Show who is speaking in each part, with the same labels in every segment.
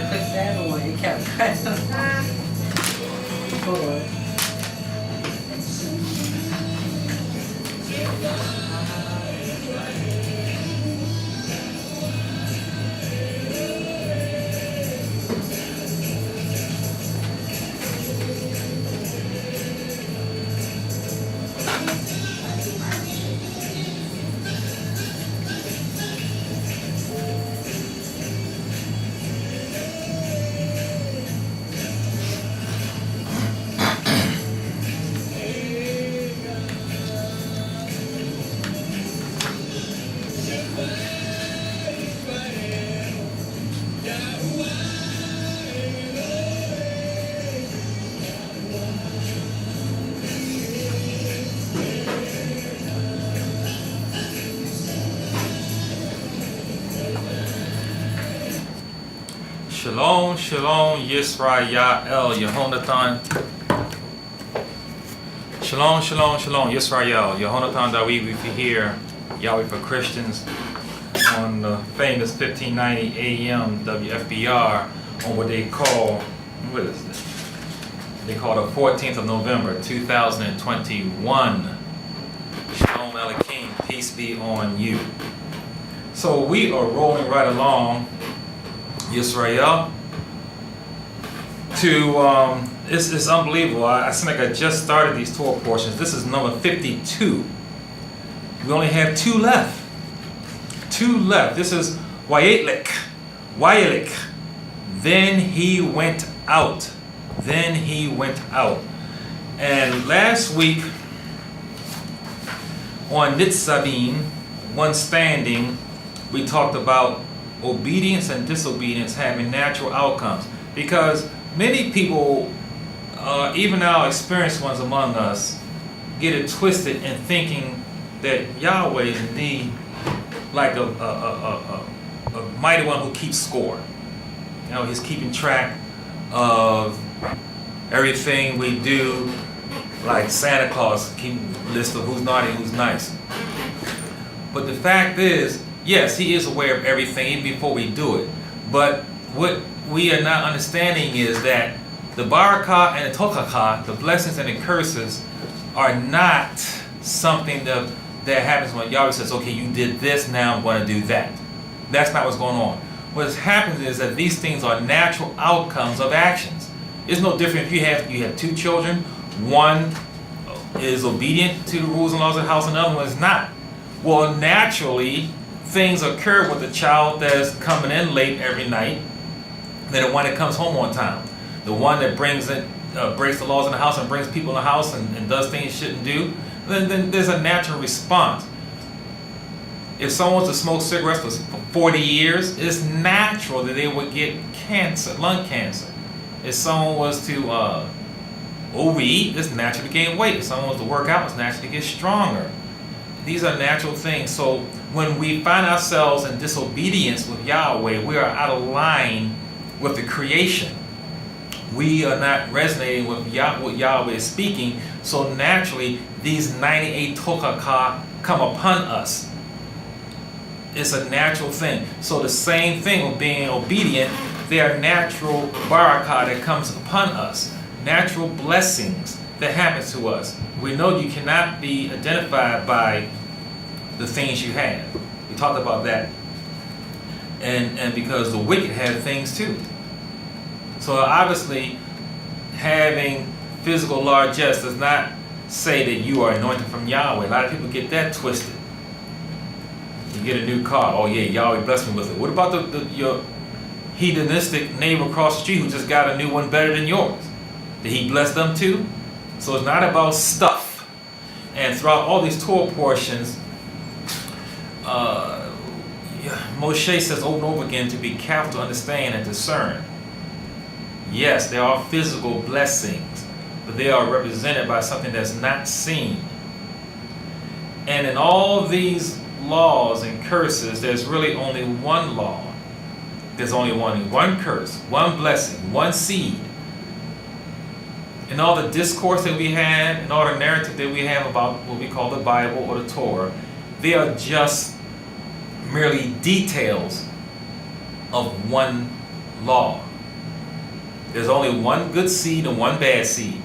Speaker 1: put that on. It kept forward.
Speaker 2: Shalom, shalom, Yisrael, Yehonathan. Shalom, shalom, shalom, Yisrael, Yehonathan Dawid. We hear Yahweh for Christians on the famous 1590 AM WFBR on what they call, what is this? They call the 14th of November, 2021. Shalom Elohim, peace be on you. So we are rolling right along, Yisrael, to it's unbelievable. I seem like I just started these Torah portions. This is number 52. We only have two left. This is Wayeilech. Then he went out. And last week on Nitzavim, one standing, we talked about obedience and disobedience having natural outcomes, because many people, even our experienced ones among us, get it twisted in thinking that Yahweh is indeed like a mighty one who keeps score. You know, he's keeping track of everything we do, like Santa Claus keeping a list of who's naughty, who's nice. But the fact is, yes, he is aware of everything even before we do it. But what we are not understanding is that the barakah and the tokakah, the blessings and the curses, are not something that happens when Yahweh says, okay, you did this, now I'm going to do that. That's not what's going on. What happens is that these things are natural outcomes of actions. It's no different if you have two children. One is obedient to the rules and laws of the house and the other one is not. Well, naturally, things occur with the child that's coming in late every night than the one that comes home on time. The one that breaks the laws in the house and brings people in the house and does things he shouldn't do, then there's a natural response. If someone was to smoke cigarettes for 40 years, it's natural that they would get cancer, lung cancer. If someone was to overeat, it's natural to gain weight. If someone was to work out, it's natural to get stronger. These are natural things. So when we find ourselves in disobedience with Yahweh, we are out of line with the creation. We are not resonating with what Yahweh is speaking. So naturally, these 98 tokakah come upon us. It's a natural thing. So the same thing with being obedient, there are natural barakah that comes upon us. Natural blessings that happen to us. We know you cannot be identified by the things you have. We talked about that. And because the wicked have things too. So obviously, having physical largesse does not say that you are anointed from Yahweh. A lot of people get that twisted. You get a new car. Oh yeah, Yahweh blessed me with it. What about your hedonistic neighbor across the street who just got a new one better than yours? Did he bless them too? So it's not about stuff. And throughout all these Torah portions, Moshe says over and over again to be careful to understand and discern. Yes, there are physical blessings, but they are represented by something that's not seen. And in all these laws and curses, there's really only one law. There's only one curse, one blessing, one seed. In all the discourse that we have, and all the narrative that we have about what we call the Bible or the Torah, they are just merely details of one law, There's only one good seed and one bad seed.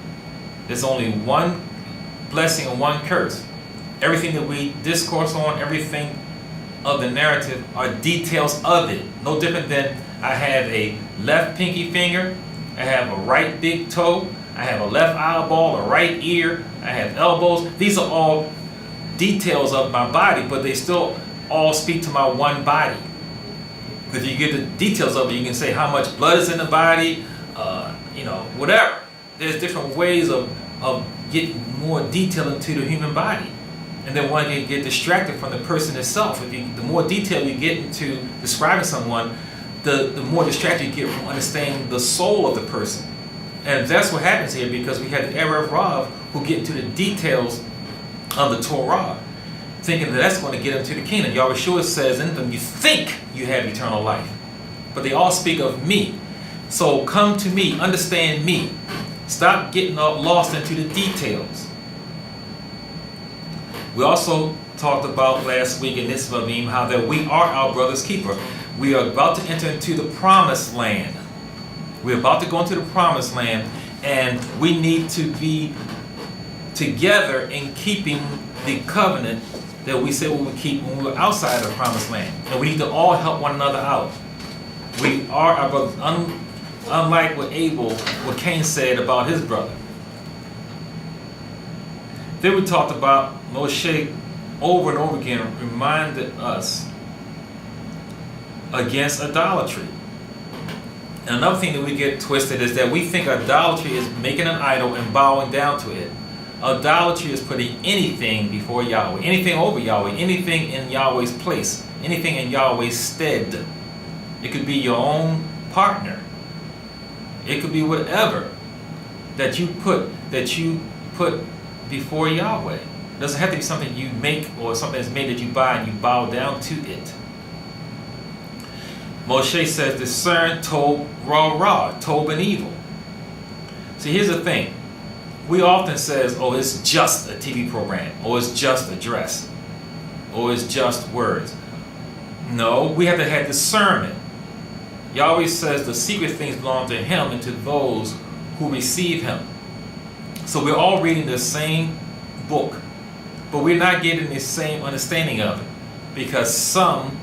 Speaker 2: There's only one blessing and one curse. Everything that we discourse on, everything of the narrative are details of it. No different than I have a left pinky finger, I have a right big toe, I have a left eyeball, a right ear, I have elbows. These are all details of my body, but they still all speak to my one body. If you get the details of it, you can say how much blood is in the body, whatever. There's different ways of getting more detail into the human body. And then one can get distracted from the person itself. The more detail you get into describing someone, the more distracted you get from understanding the soul of the person. And that's what happens here, because we have the era of Rav who get into the details of the Torah, thinking that that's going to get them to the kingdom. Yahweh says in them, you think you have eternal life, but they all speak of me. So come to me, understand me. Stop getting lost into the details. We also talked about last week in this Vavim how that we are our brother's keeper. We are about to enter into the promised land. We're about to go into the promised land, and we need to be together in keeping the covenant that we said we would keep when we were outside of the promised land. And we need to all help one another out. We are our brothers, unlike what Cain said about his brother. Then we talked about Moshe over and over again reminded us against idolatry. And another thing that we get twisted is that we think idolatry is making an idol and bowing down to it. Idolatry is putting anything before Yahweh, anything over Yahweh, anything in Yahweh's place, anything in Yahweh's stead. It could be your own partner. It could be whatever that you put before Yahweh. It doesn't have to be something you make or something that's made that you buy and you bow down to it. Moshe says, discern TORAH, Tob and evil. See, here's the thing. We often says, oh, it's just a TV program, or it's just a dress, or it's just words. No, we have to have discernment. Yahweh says the secret things belong to him and to those who receive him. So we're all reading the same book, but we're not getting the same understanding of it, because some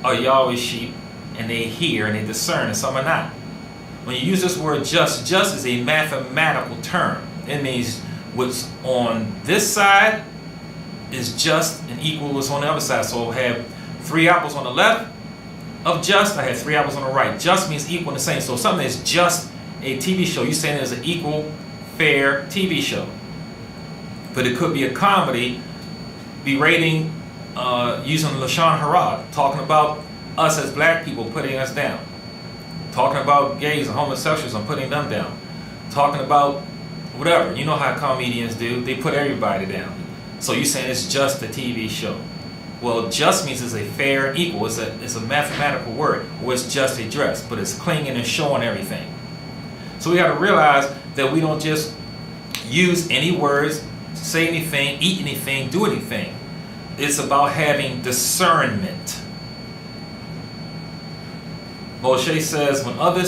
Speaker 2: are Yahweh's sheep and they hear and they discern, and some are not. When you use this word just is a mathematical term. It means what's on this side is just and equal to what's on the other side. So I have 3 apples on the left of just, I have 3 apples on the right. Just means equal and the same. So something that's just a TV show, you're saying it's an equal, fair TV show. But it could be a comedy, berating, using Lashon Hara, talking about us as black people, putting us down. Talking about gays and homosexuals and putting them down. Talking about whatever. You know how comedians do. They put everybody down. So you're saying it's just a TV show. Well, just means it's a fair and equal. It's a mathematical word. Or it's just a dress. But it's clinging and showing everything. So we got to realize that we don't just use any words, say anything, eat anything, do anything. It's about having discernment. Moshe says, when other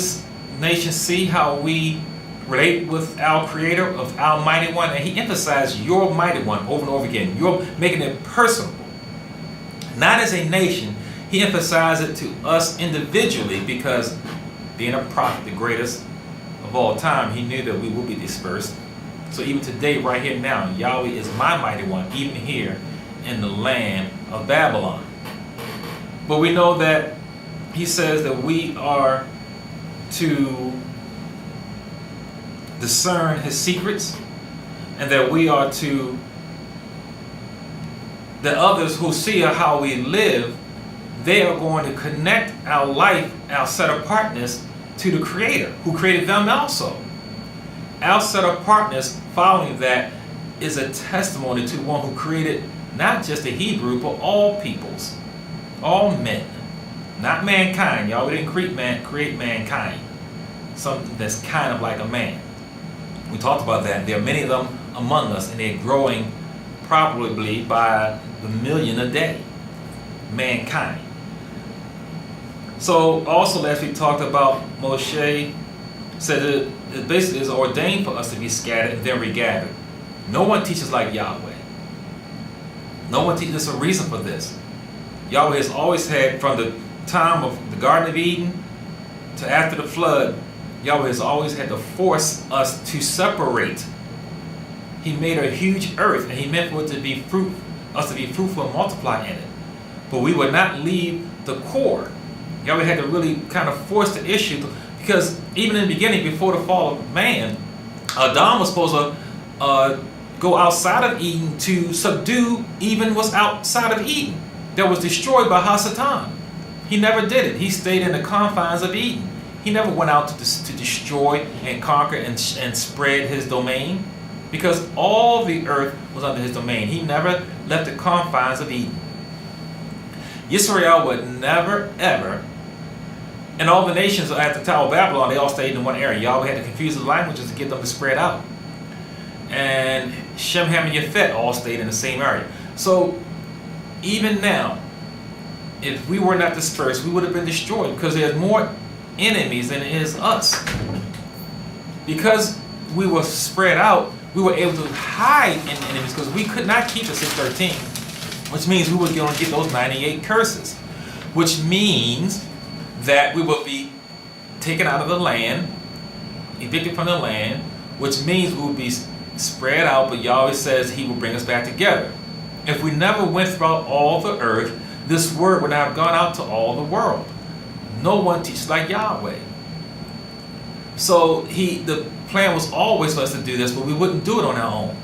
Speaker 2: nations see how we relate with our Creator, of our Mighty One, and he emphasized your Mighty One over and over again. You're making it personal. Not as a nation. He emphasized it to us individually, because being a prophet, the greatest of all time, he knew that we will be dispersed. So even today, right here now, Yahweh is my Mighty One, even here in the land of Babylon. But we know that he says that we are to discern his secrets, and that we are to, that others who see how we live, they are going to connect our life, our set apartness, to the Creator who created them also. Our set apartness following that is a testimony to the one who created not just the Hebrew, but all peoples, all men. Not mankind. Y'all, we didn't create mankind. Something that's kind of like a man. We talked about that. There are many of them among us, and they're growing probably by the million a day. Mankind. So also last week talked about Moshe said it basically is ordained for us to be scattered and then regathered. No one teaches like Yahweh. No one teaches a reason for this. Yahweh has always had, from the time of the Garden of Eden to after the flood, Yahweh has always had to force us to separate. He made a huge earth, and He meant for it to be us to be fruitful and multiply in it. But we would not leave the core. Yahweh had to really kind of force the issue, because even in the beginning, before the fall of man, Adam was supposed to go outside of Eden to subdue even what's outside of Eden that was destroyed by Hasatan. He never did it. He stayed in the confines of Eden. He never went out to destroy and conquer and spread His domain, because all the earth was under His domain. He never left the confines of Eden. Yisrael would never, ever, and all the nations at the Tower of Babylon, they all stayed in one area. Yahweh had to confuse the languages to get them to spread out. And Shem, Ham, and Yafet all stayed in the same area. So even now, if we were not dispersed, we would have been destroyed, because there's more enemies than it is us. Because we were spread out, we were able to hide in enemies, because we could not keep the 613, which means we were going to get those 98 curses, which means that we will be taken out of the land, evicted from the land, which means we will be spread out, but Yahweh says He will bring us back together. If we never went throughout all the earth, this word would not have gone out to all the world. No one teaches like Yahweh. So the plan was always for us to do this, but we wouldn't do it on our own.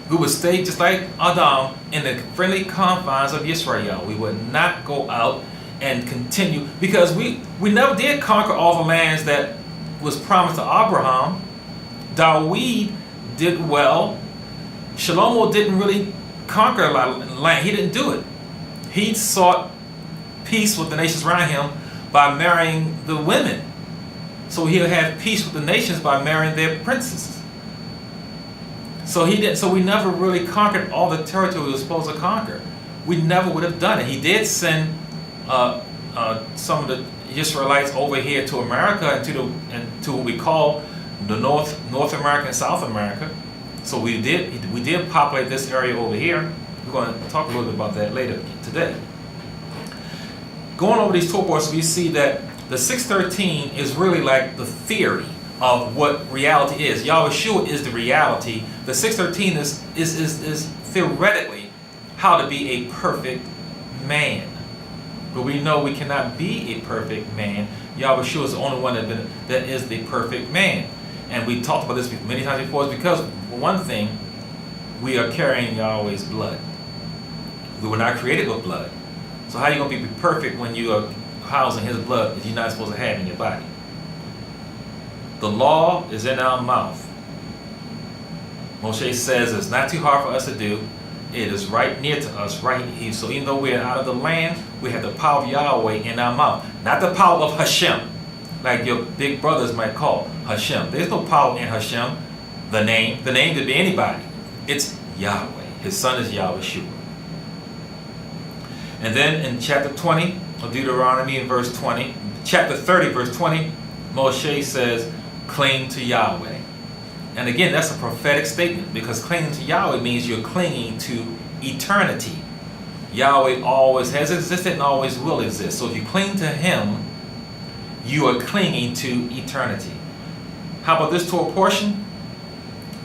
Speaker 2: We would stay just like Adam in the friendly confines of Israel. We would not go out and continue, because we never did conquer all the lands that was promised to Abraham. Dawid did well. Shlomo didn't really conquer a lot of land. He didn't do it. He sought peace with the nations around him by marrying the women. So he'll have peace with the nations by marrying their princesses. So he didn't. So we never really conquered all the territory we were supposed to conquer. We never would have done it. He did send some of the Israelites over here to America and to what we call the North America and South America. So we did populate this area over here. We're going to talk a little bit about that later today. Going over these Torah books, we see that the 613 is really like the theory of what reality is. Yahweh is the reality. The 613 is theoretically how to be a perfect man. But we know we cannot be a perfect man. Yahweh is the only one that is the perfect man. And we talked about this many times before. It's because, for one thing, we are carrying Yahweh's blood. We were not created with blood. So how are you going to be perfect when you are housing His blood that you're not supposed to have in your body? The law is in our mouth. Moshe says it's not too hard for us to do. It is right near to us, right here. So even though we're out of the land, we have the power of Yahweh in our mouth. Not the power of Hashem, like your big brothers might call Hashem. There's no power in Hashem, the name. The name could be anybody. It's Yahweh. His son is Yahweh. And then in chapter 20 of Deuteronomy, in verse 20, chapter 30, verse 20, Moshe says, cling to Yahweh. And again, that's a prophetic statement, because clinging to Yahweh means you're clinging to eternity. Yahweh always has existed and always will exist. So if you cling to Him, you are clinging to eternity. How about this Torah portion?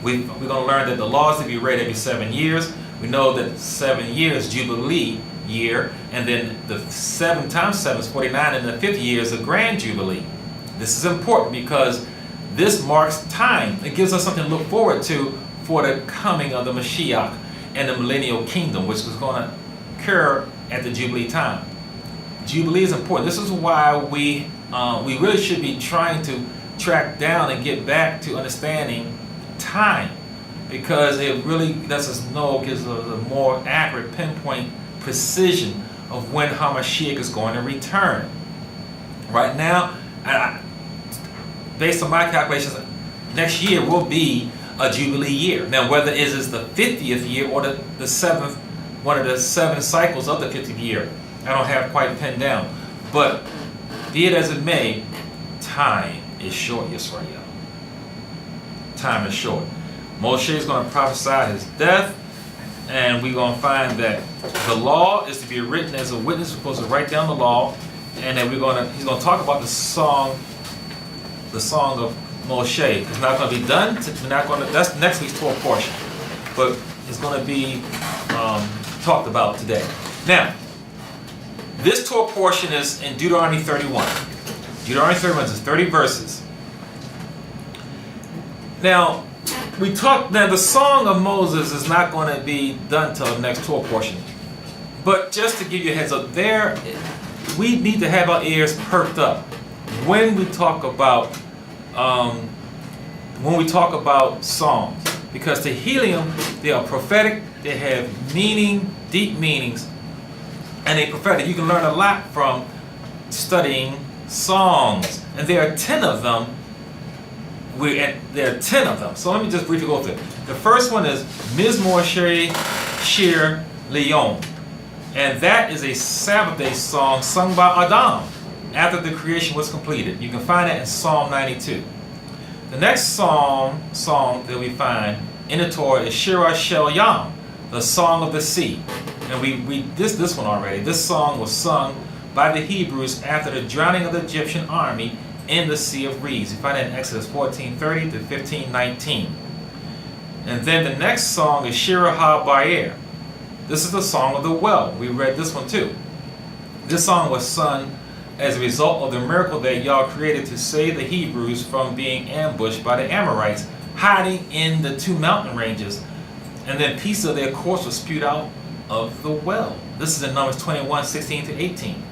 Speaker 2: We're going to learn that the law is to be read every 7 years. We know that 7 years, Jubilee year, and then the 7 times 7 is 49, and the 50th year is a grand Jubilee. This is important because this marks time. It gives us something to look forward to for the coming of the Mashiach and the millennial kingdom, which is going to occur at the Jubilee time. Jubilee is important. This is why we really should be trying to track down and get back to understanding time, because it really lets us know, gives us a more accurate pinpoint precision of when HaMashiach is going to return. Right now, based on my calculations, next year will be a Jubilee year. Now, whether it is the 50th year or the 7th, one of the 7 cycles of the 50th year, I don't have quite pinned down. But be it as it may, time is short, Yisrael. Time is short. Moshe is going to prophesy his death, and we're going to find that the law is to be written as a witness. We're supposed to write down the law, and then he's going to talk about the song of Moshe. It's not going to be done. That's next week's Torah portion, but it's going to be talked about today. Now, this Torah portion is in Deuteronomy 31. Deuteronomy 31 is 30 verses. Now, the song of Moses is not going to be done till the next Torah portion. But just to give you a heads up, we need to have our ears perked up when we talk about songs, because Tehillim, they are prophetic, they have meaning, deep meanings, and they're prophetic. You can learn a lot from studying songs, and there are 10 of them. There are 10 of them. So let me just briefly go through it. The first one is Mizmor Shir Leon, and that is a Sabbath day song sung by Adam after the creation was completed. You can find that in Psalm 92. The next song that we find in the Torah is Shira Shel Yam, the Song of the Sea. And we read this one already. This song was sung by the Hebrews after the drowning of the Egyptian army in the Sea of Reeds. You find it in Exodus 14:30 to 15:19. And then the next song is Shira HaBaer. This is the song of the well. We read this one too. This song was sung as a result of the miracle that Yah created to save the Hebrews from being ambushed by the Amorites, hiding in the two mountain ranges. And then pieces of their corpse were spewed out of the well. This is in Numbers 21:16 to 18.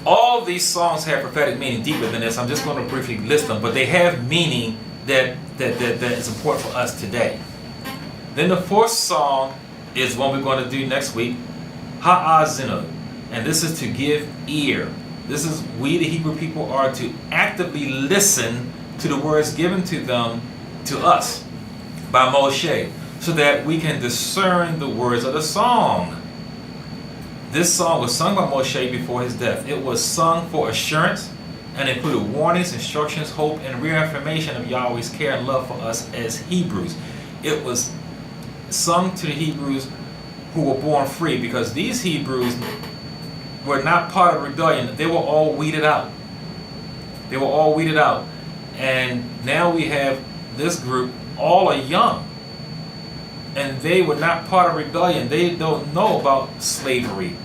Speaker 2: All of these songs have prophetic meaning deeper than this. I'm just going to briefly list them, but they have meaning that is important for us today. Then the fourth song is one we're going to do next week, Ha'azinu, and this is to give ear. This is, we the Hebrew people are to actively listen to the words given to us by Moshe, so that we can discern the words of the song. This song was sung by Moshe before his death. It was sung for assurance and included warnings, instructions, hope, and reaffirmation of Yahweh's care and love for us as Hebrews. It was sung to the Hebrews who were born free, because these Hebrews were not part of rebellion. They were all weeded out. They were all weeded out. And now we have this group, all are young. And they were not part of rebellion. They don't know about slavery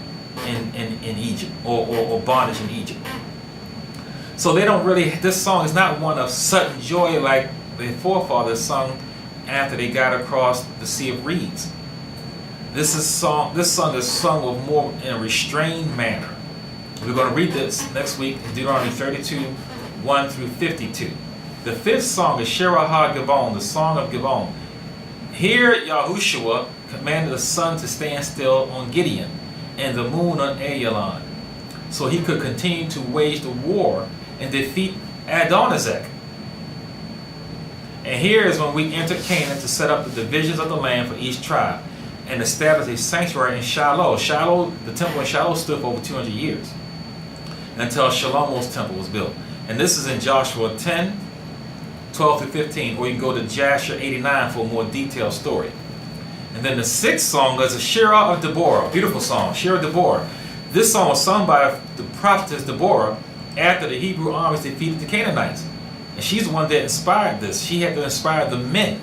Speaker 2: in Egypt or bondage in Egypt. So they don't really, this song is not one of sudden joy like the forefathers sung after they got across the Sea of Reeds. This song is sung with more in a restrained manner. We're going to read this next week in Deuteronomy 32, 1 through 52. The fifth song is Shira HaGivon, the Song of Givon. Here Yahushua commanded the sun to stand still on Gideon and the moon on Ayalon, so he could continue to wage the war and defeat Adonizek. And here is when we entered Canaan to set up the divisions of the land for each tribe and establish a sanctuary in Shiloh. The temple in Shiloh stood for over 200 years until Shlomo's temple was built. And this is in Joshua 10, 12 through 15, or you can go to Jasher 89 for a more detailed story. And then the sixth song is a Shira of Deborah, beautiful song, Shira of Deborah. This song was sung by the prophetess Deborah after the Hebrew armies defeated the Canaanites. And she's the one that inspired this. She had to inspire the men.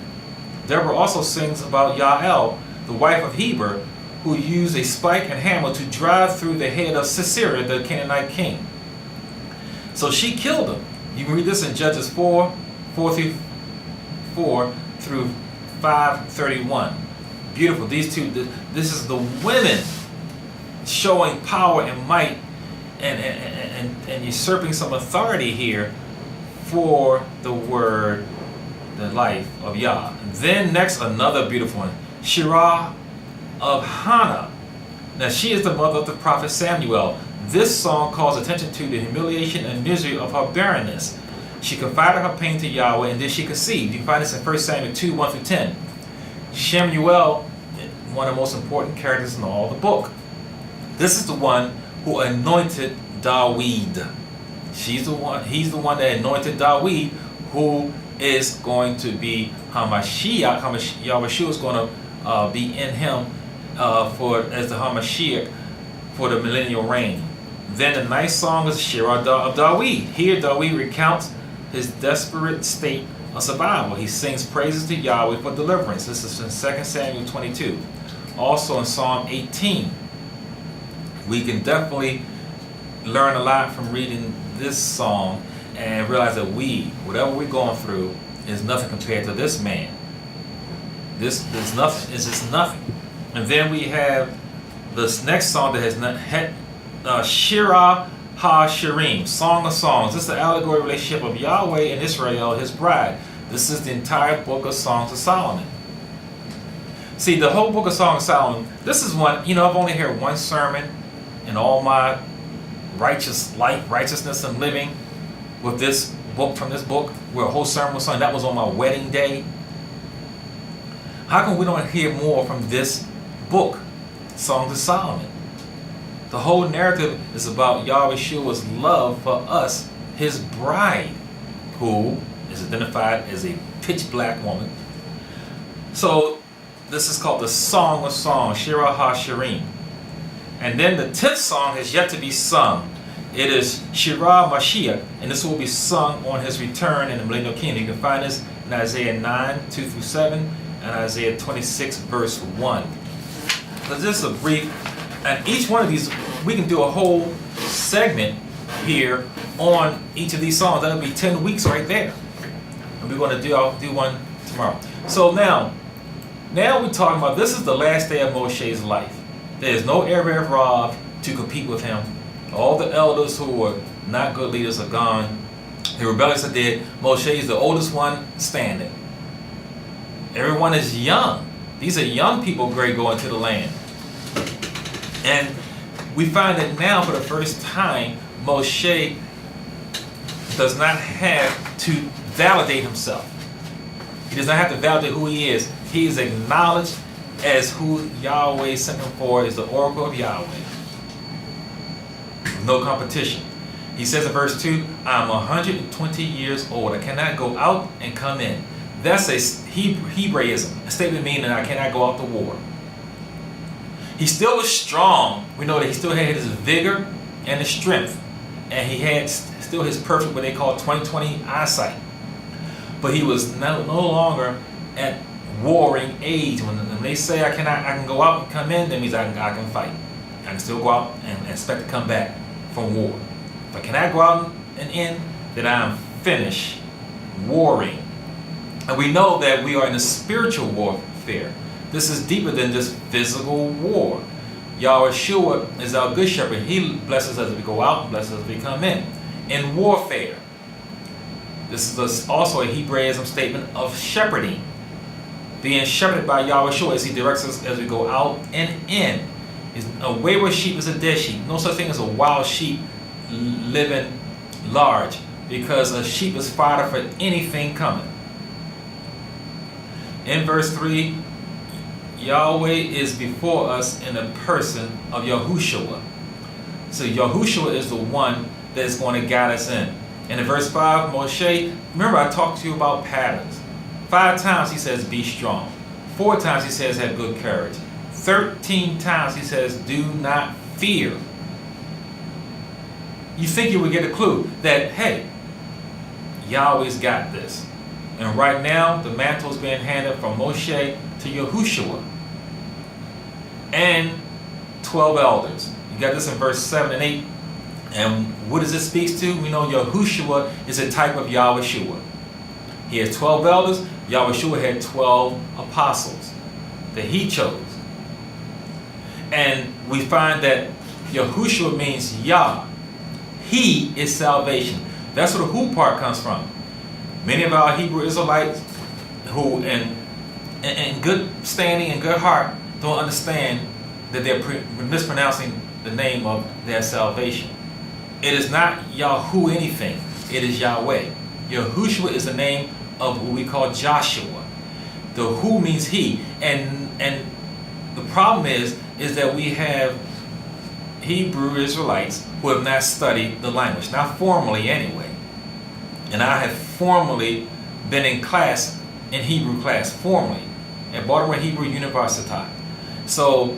Speaker 2: Deborah also sings about Yael, the wife of Heber, who used a spike and hammer to drive through the head of Sisera, the Canaanite king. So she killed him. You can read this in Judges 4 through 5:31. Beautiful. These two, this is the women showing power and might and usurping some authority here for the word, the life of Yah. Then next, another beautiful one, Shira of Hannah. Now she is the mother of the prophet Samuel. This song calls attention to the humiliation and misery of her barrenness. She confided her pain to Yahweh, and then she conceived. You can find this in 1 Samuel 2, 1 through 10. Shemuel, one of the most important characters in all the book. This is the one who anointed Dawid. He's the one that anointed Dawid, who is going to be Hamashiach. Yahweh is going to be in him as the Hamashiach for the millennial reign. Then the ninth song is Shira of Dawid. Here Dawid recounts his desperate state of survival. He sings praises to Yahweh for deliverance. This is in 2 Samuel 22. Also in Psalm 18. We can definitely learn a lot from reading this song and realize that whatever we're going through, is nothing compared to this man. This nothing. Is just nothing. And then we have this next song that has Shira ha-Shirim, Song of Songs. This is the allegory relationship of Yahweh and Israel, his bride. This is the entire book of Songs of Solomon. See, the whole book of Songs of Solomon, this is one, I've only heard one sermon in all my righteousness and living with this book, from this book, where a whole sermon was sung. That was on my wedding day. How come we don't hear more from this book, Songs of Solomon? The whole narrative is about Yahweh's love for us, his bride, who is identified as a pitch black woman. So this is called the Song of Songs, Shira ha-Shirim. And then the 10th song is yet to be sung. It is Shira Mashiach, and this will be sung on his return in the millennial kingdom. You can find this in Isaiah 9, 2-7, and Isaiah 26, verse 1. So this is a brief, and each one of these, we can do a whole segment here on each of these songs. That'll be 10 weeks right there. And I'll do one tomorrow. So now we're talking about, this is the last day of Moshe's life. There is no Erev Rav to compete with him. All the elders who were not good leaders are gone. The rebellious are dead. Moshe is the oldest one standing. Everyone is young. These are young people great going to the land. And we find that now for the first time, Moshe does not have to validate himself. He does not have to validate who he is. He is acknowledged as who Yahweh sent him for, is the oracle of Yahweh. No competition. He says in verse 2, I'm 120 years old. I cannot go out and come in. That's a Hebraism, a statement meaning that I cannot go out to war. He still was strong. We know that he still had his vigor and his strength. And he had still his perfect, what they call 20/20 eyesight. But he was no longer at warring age. When they say I can go out and come in, that means I can fight. I can still go out and expect to come back from war. If I cannot go out and in, then I am finished warring. And we know that we are in a spiritual warfare. This is deeper than just physical war. Yahweh is our good shepherd. He blesses us as we go out and blesses us as we come in. In warfare, this is also a Hebraism statement of shepherding. Being shepherded by Yahweh as he directs us as we go out and in. A wayward sheep is a dead sheep. No such thing as a wild sheep living large, because a sheep is fodder for anything coming. In verse 3, Yahweh is before us in the person of Yahushua. So Yahushua is the one that is going to guide us in. And in verse 5, Moshe, remember I talked to you about patterns. 5 times he says, be strong. 4 times he says, have good courage. 13 times he says, do not fear. You think you would get a clue that, hey, Yahweh's got this. And right now, the mantle is being handed from Moshe to Yahushua and 12 elders. You got this in verse 7 and 8. And what does it speak to? We know Yahushua is a type of Yahweh. He has 12 elders. Yahweh had 12 apostles that he chose. And we find that Yahushua means Yah. He is salvation. That's where the who part comes from. Many of our Hebrew Israelites who in good standing and good heart don't understand that they're mispronouncing the name of their salvation. It is not Yahoo anything. It is Yahweh. Yahushua is the name of what we call Joshua. The who means he. And the problem is that we have Hebrew Israelites who have not studied the language, not formally anyway. And I have formally been in class, in Hebrew class, formally, at Baltimore Hebrew University. So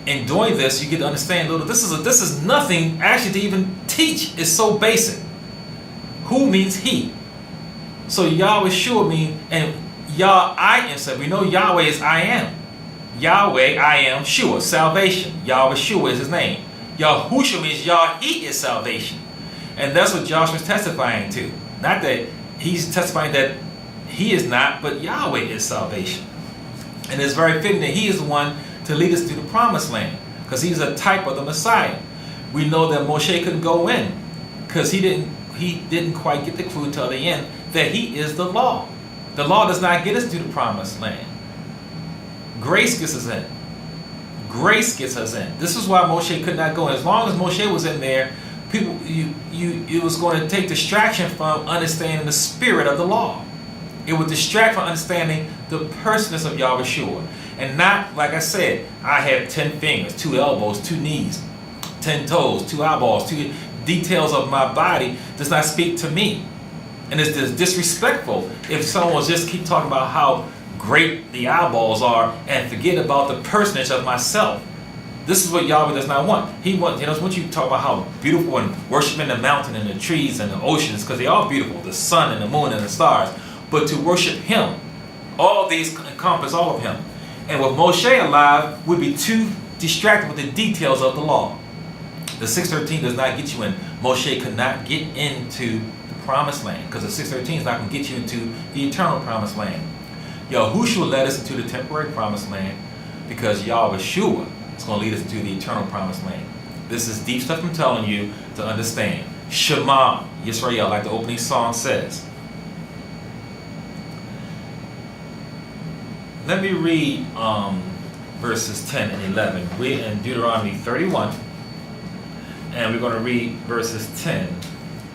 Speaker 2: in doing this, you get to understand a little. This is nothing actually to even teach. It's so basic. Who means he? So Yahweh Shua means, and Yah I am said. We know Yahweh is I am. Yahweh I am Shua, salvation. Yahweh Shua is his name. Yahushua means Yah he is salvation. And that's what Joshua's testifying to. Not that he's testifying that he is not, but Yahweh is salvation. And it's very fitting that he is the one to lead us to the promised land, because he's a type of the Messiah. We know that Moshe couldn't go in because he didn't quite get the clue till the end that he is the law. The law does not get us to the promised land. Grace gets us in. Grace gets us in. This is why Moshe could not go in. As long as Moshe was in there, it was going to take distraction from understanding the spirit of the law. It would distract from understanding the personness of Yahweh Shua. And not, like I said, I have 10 fingers, 2 elbows, 2 knees, 10 toes, 2 eyeballs, 2 details of my body does not speak to me. And it's disrespectful if someone just keep talking about how great the eyeballs are and forget about the personage of myself. This is what Yahweh does not want. He doesn't want you to talk about how beautiful and worshiping the mountain and the trees and the oceans, because they are beautiful, the sun and the moon and the stars. But to worship him, all these encompass all of him. And with Moshe alive, we'd be too distracted with the details of the law. The 613 does not get you in. Moshe could not get into the promised land, because the 613 is not going to get you into the eternal promised land. Yahushua led us into the temporary promised land, because Yahweh Shua is going to lead us into the eternal promised land. This is deep stuff I'm telling you to understand. Shema Yisrael, like the opening song says. Let me read verses 10 and 11. We're in Deuteronomy 31, and we're going to read verses 10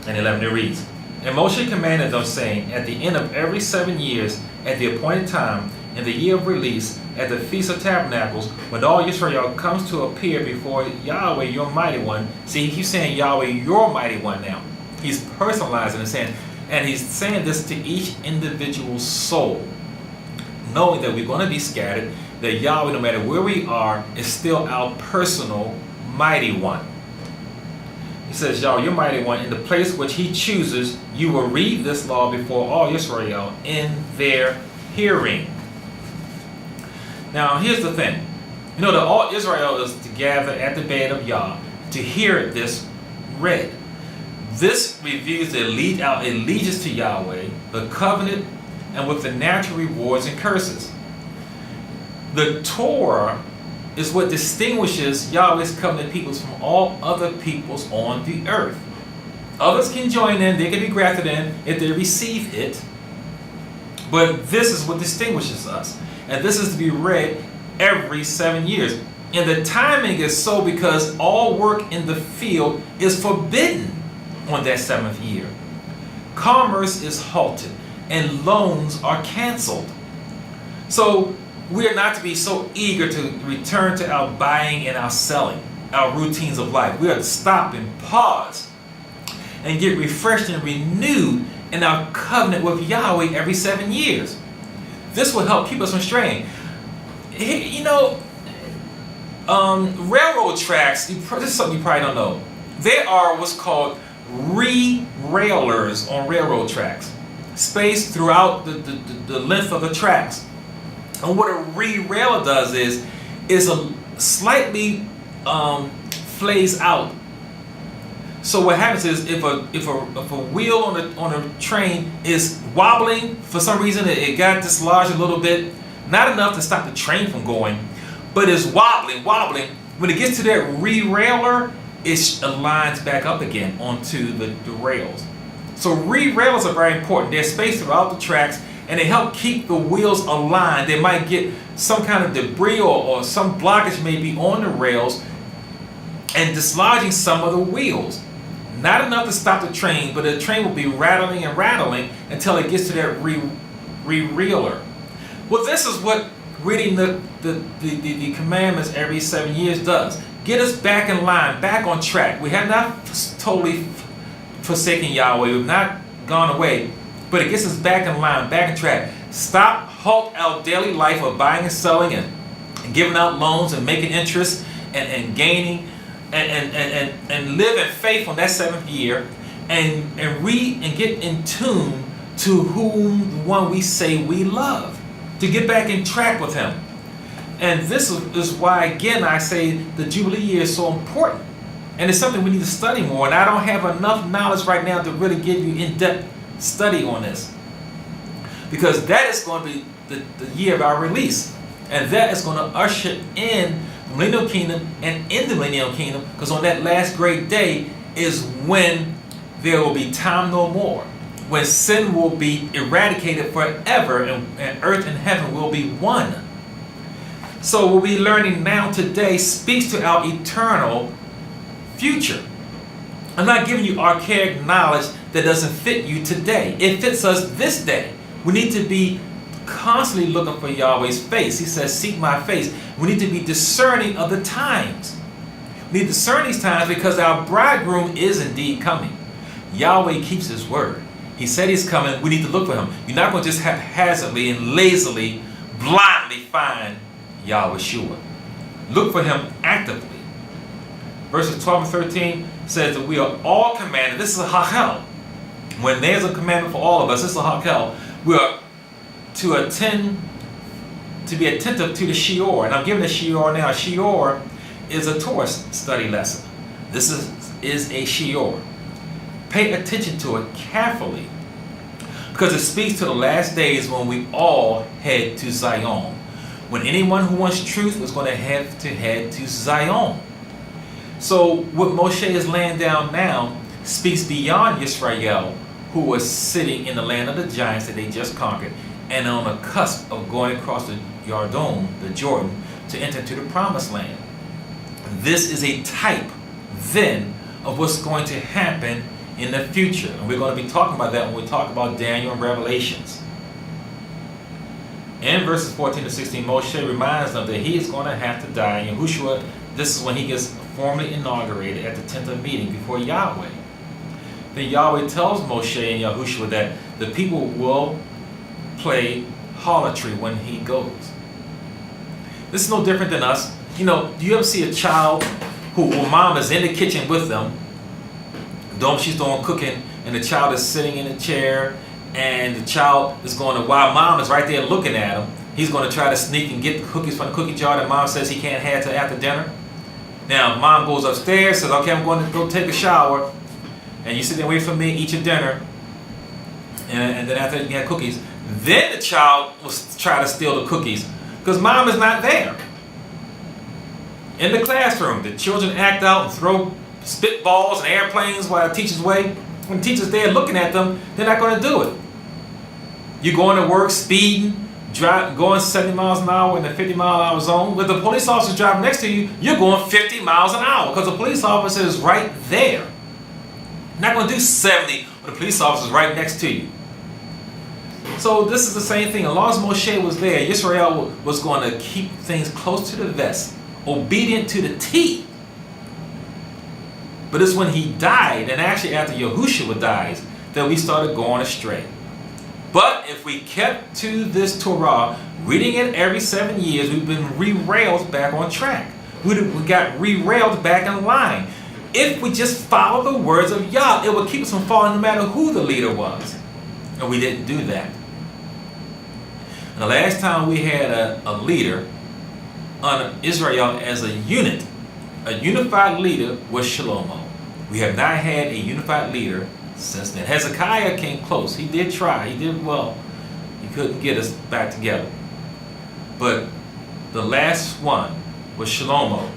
Speaker 2: and 11. It reads, "And Moshe commanded them, saying, At the end of every 7 years, at the appointed time, in the year of release, at the Feast of Tabernacles, when all Israel comes to appear before Yahweh, your mighty one." See, he keeps saying Yahweh, your mighty one now. He's personalizing and saying, and he's saying this to each individual soul, knowing that we're going to be scattered, that Yahweh, no matter where we are, is still our personal mighty one. He says, Yahweh, your mighty one, in the place which he chooses, you will read this law before all Israel in their hearing. Now, here's the thing. You know that all Israel is to gather at the bed of Yah to hear this read. This reveals the allegiance to Yahweh, the covenant, and with the natural rewards and curses. The Torah is what distinguishes Yahweh's covenant peoples from all other peoples on the earth. Others can join in, they can be grafted in if they receive it, but this is what distinguishes us. And this is to be read every 7 years. And the timing is so because all work in the field is forbidden on that 7th year. Commerce is halted and loans are canceled. So we are not to be so eager to return to our buying and our selling, our routines of life. We are to stop and pause and get refreshed and renewed in our covenant with Yahweh every 7 years. This will help keep us from straying. You know, railroad tracks, this is something you probably don't know. There are what's called re-railers on railroad tracks, spaced throughout the length of the tracks. And what a re-railer does is a slightly flays out. So what happens is if a wheel on a train is wobbling for some reason, it got dislodged a little bit, not enough to stop the train from going, but it's wobbling. When it gets to that re-railer, it aligns back up again onto the rails. So re-railers are very important. They're spaced throughout the tracks, and they help keep the wheels aligned. They might get some kind of debris or some blockage maybe on the rails and dislodging some of the wheels. Not enough to stop the train, but the train will be rattling and rattling until it gets to that re-railer. Well, this is what reading the commandments every 7 years does. get us back in line, back on track. We have not totally forsaken Yahweh. We've not gone away, but it gets us back in line, back on track. Stop, halt our daily life of buying and selling and giving out loans and making interest and gaining and live in faith on that 7th year and read and get in tune to whom the one we say we love, to get back in track with him. And this is why, again, I say the Jubilee year is so important. And it's something we need to study more. And I don't have enough knowledge right now to really give you in-depth study on this. Because that is going to be the year of our release. And that is going to usher in the millennial kingdom and in the millennial kingdom. Because on that last great day is when there will be time no more. When sin will be eradicated forever and earth and heaven will be one. So what we're learning now today speaks to our eternal future. I'm not giving you archaic knowledge that doesn't fit you today. It fits us this day. We need to be constantly looking for Yahweh's face. He says, seek my face. We need to be discerning of the times. We need to discern these times because our bridegroom is indeed coming. Yahweh keeps his word. He said he's coming. We need to look for him. You're not going to just haphazardly and lazily, blindly find Yahweh. Look for him actively. Verses 12 and 13 says that we are all commanded. This is a hakel. When there's a commandment for all of us, this is a hakel. We are to be attentive to the shiur. And I'm giving the shiur now. Shiur is a TORAH study lesson. This is a shiur. Pay attention to it carefully because it speaks to the last days when we all head to Zion. When anyone who wants truth is going to have to head to Zion. So what Moshe is laying down now speaks beyond Yisrael, who was sitting in the land of the giants that they just conquered and on the cusp of going across the Jordan, to enter into the promised land. This is a type then of what's going to happen in the future. And we're going to be talking about that when we talk about Daniel and Revelations. In verses 14 to 16, Moshe reminds them that he is going to have to die. And Yahushua, this is when he gets formally inaugurated at the 10th meeting before Yahweh. Then Yahweh tells Moshe and Yahushua that the people will play idolatry when he goes. This is no different than us. You know, do you ever see a child who mom is in the kitchen with them, she's doing cooking, and the child is sitting in a chair, and the child is going to, while mom is right there looking at him, he's going to try to sneak and get the cookies from the cookie jar that mom says he can't have till after dinner. Now, mom goes upstairs, says, okay, I'm going to go take a shower, and you sit there and wait for me, eat your dinner, and then after you have cookies, then the child will try to steal the cookies, because mom is not there. In the classroom, the children act out and throw spitballs and airplanes while the teacher's away. When the teacher's there looking at them, they're not going to do it. You're going to work speeding, going 70 miles an hour in a 50-mile-an-hour zone. With the police officer driving next to you, you're going 50 miles an hour because the police officer is right there. You're not going to do 70 when the police officer is right next to you. So this is the same thing. As long as Moshe was there, Israel was going to keep things close to the vest, obedient to the T. But it's when he died, and actually after Yahushua dies, that we started going astray. But if we kept to this Torah, reading it every 7 years, we've been re-railed back on track. We got re-railed back in line. If we just follow the words of Yah, it would keep us from falling no matter who the leader was. And we didn't do that. And the last time we had a leader on Israel as a unit, a unified leader, was Shlomo. We have not had a unified leader since then. Hezekiah came close. He did try. He did well. He couldn't get us back together. But the last one was Shlomo.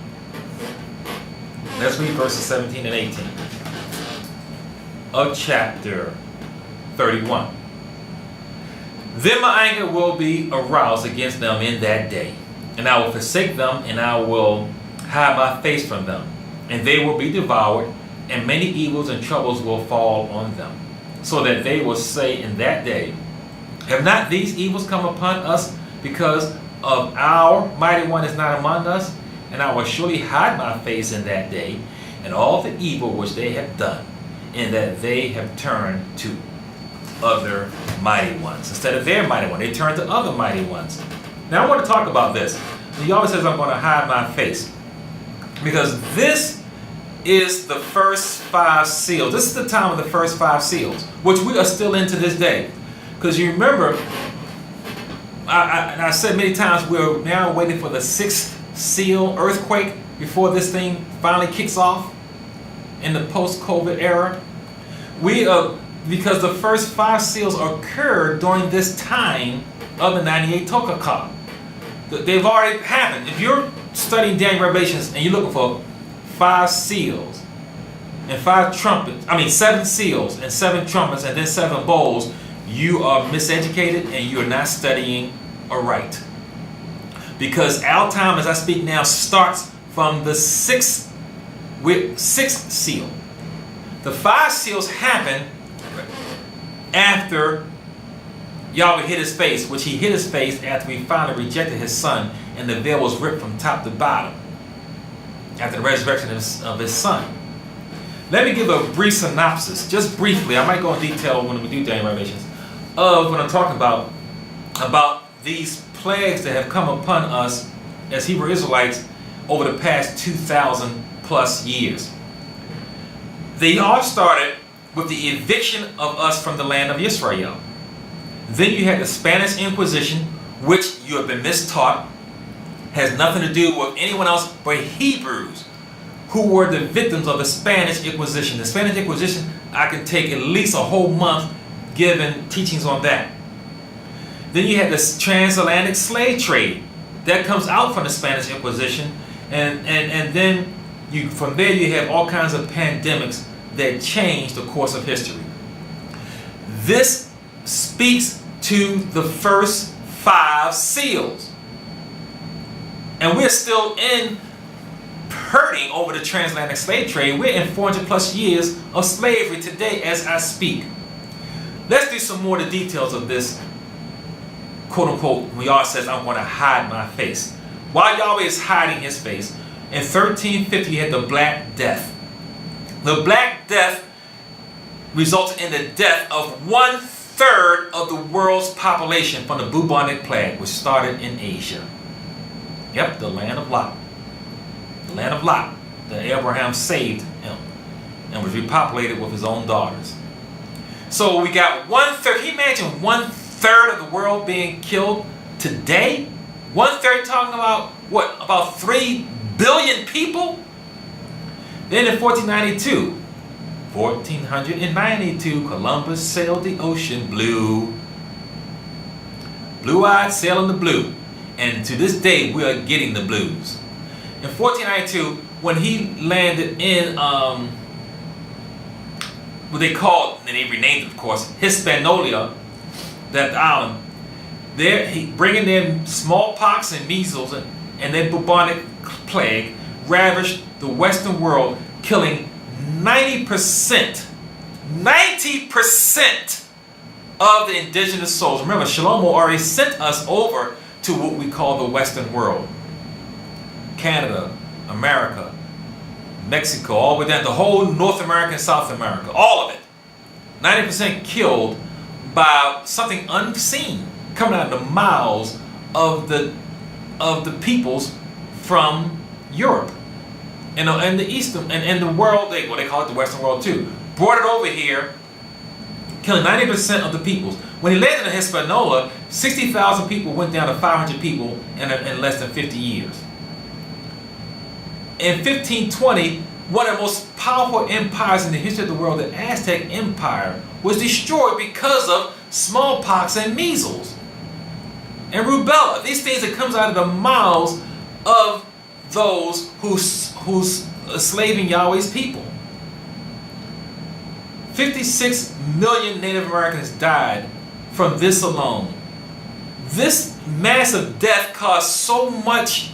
Speaker 2: Let's read verses 17 and 18 of chapter 31. Then my anger will be aroused against them in that day, and I will forsake them, and I will hide my face from them, and they will be devoured, and many evils and troubles will fall on them, so that they will say in that day, have not these evils come upon us because of our mighty one is not among us? and I will surely hide my face in that day, and all the evil which they have done, in that they have turned to other mighty ones. Instead of their mighty one, they turn to other mighty ones. Now I want to talk about this. He always says, I'm going to hide my face. Because this is the first 5 seals. This is the time of the first 5 seals, which we are still in to this day. Because you remember, I said many times, we're now waiting for the 6th seal earthquake before this thing finally kicks off in the post-COVID era. Because the first 5 seals occurred during this time of the 98 TORAH. They've already happened. If you're studying Daniel Revelations and you're looking for 5 seals and 7 seals and 7 trumpets and then 7 bowls, you are miseducated and you're not studying aright. Because our time as I speak now starts from the 6th seal. The 5 seals happen after Yahweh hid his face, which he hid his face after he finally rejected his son, and the veil was ripped from top to bottom after the resurrection of his son. Let me give a brief synopsis, just briefly. I might go in detail when we do Daniel Revelations, of what I'm talking about these plagues that have come upon us as Hebrew Israelites over the past 2,000 plus years. They all started with the eviction of us from the land of Israel. Then you had the Spanish Inquisition, which you have been mistaught, has nothing to do with anyone else but Hebrews, who were the victims of the Spanish Inquisition. The Spanish Inquisition, I can take at least a whole month giving teachings on that. Then you had this transatlantic slave trade that comes out from the Spanish Inquisition, and then from there you have all kinds of pandemics that change the course of history. This speaks to the first 5 seals. And we're still hurting over the transatlantic slave trade. We're in 400 plus years of slavery today as I speak. Let's do some more of the details of this, quote unquote, when Yahweh says, I'm going to hide my face. While Yahweh is hiding his face, in 1350 you had the Black Death. The Black Death resulted in the death of 1/3 of the world's population from the bubonic plague, which started in Asia. Yep, the land of Lot. The land of Lot, that Abraham saved him and was repopulated with his own daughters. So we got 1/3. Can you imagine 1/3 of the world being killed today? 1/3, talking about what? About 3 billion people? Then in 1492, Columbus sailed the ocean blue. Blue-eyed sailing the blue. And to this day, we are getting the blues. In 1492, when he landed in what they called, and they renamed it, of course, Hispaniola, that island, there he bringing in smallpox and measles and then bubonic plague ravaged the Western world, killing 90% of the indigenous souls. Remember, Shlomo already sent us over to what we call the Western world. Canada, America, Mexico, all the way down, the whole North America and South America, all of it. 90% killed by something unseen coming out of the mouths of the peoples from Europe and the Eastern and the world, they call it the Western world too, brought it over here, killing 90% of the peoples. When he landed in Hispaniola, 60,000 people went down to 500 people in less than 50 years. In 1520, one of the most powerful empires in the history of the world, the Aztec Empire, was destroyed because of smallpox and measles and rubella. These things that comes out of the mouths of those who's enslaving Yahweh's people. 56 million Native Americans died from this alone. This massive death caused so much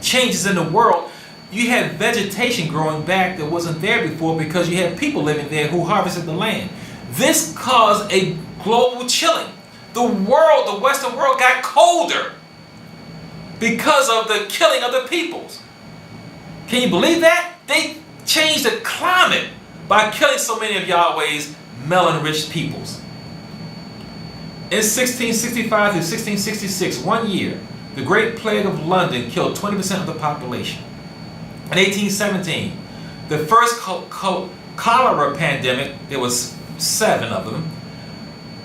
Speaker 2: changes in the world. You had vegetation growing back that wasn't there before because you had people living there who harvested the land. This caused a global chilling. The Western world got colder because of the killing of the peoples. Can you believe that? They changed the climate by killing so many of Yahweh's melanin-rich peoples. In 1665 through 1666, 1 year, the Great Plague of London killed 20% of the population. In 1817, the first cholera pandemic, there was 7 of them,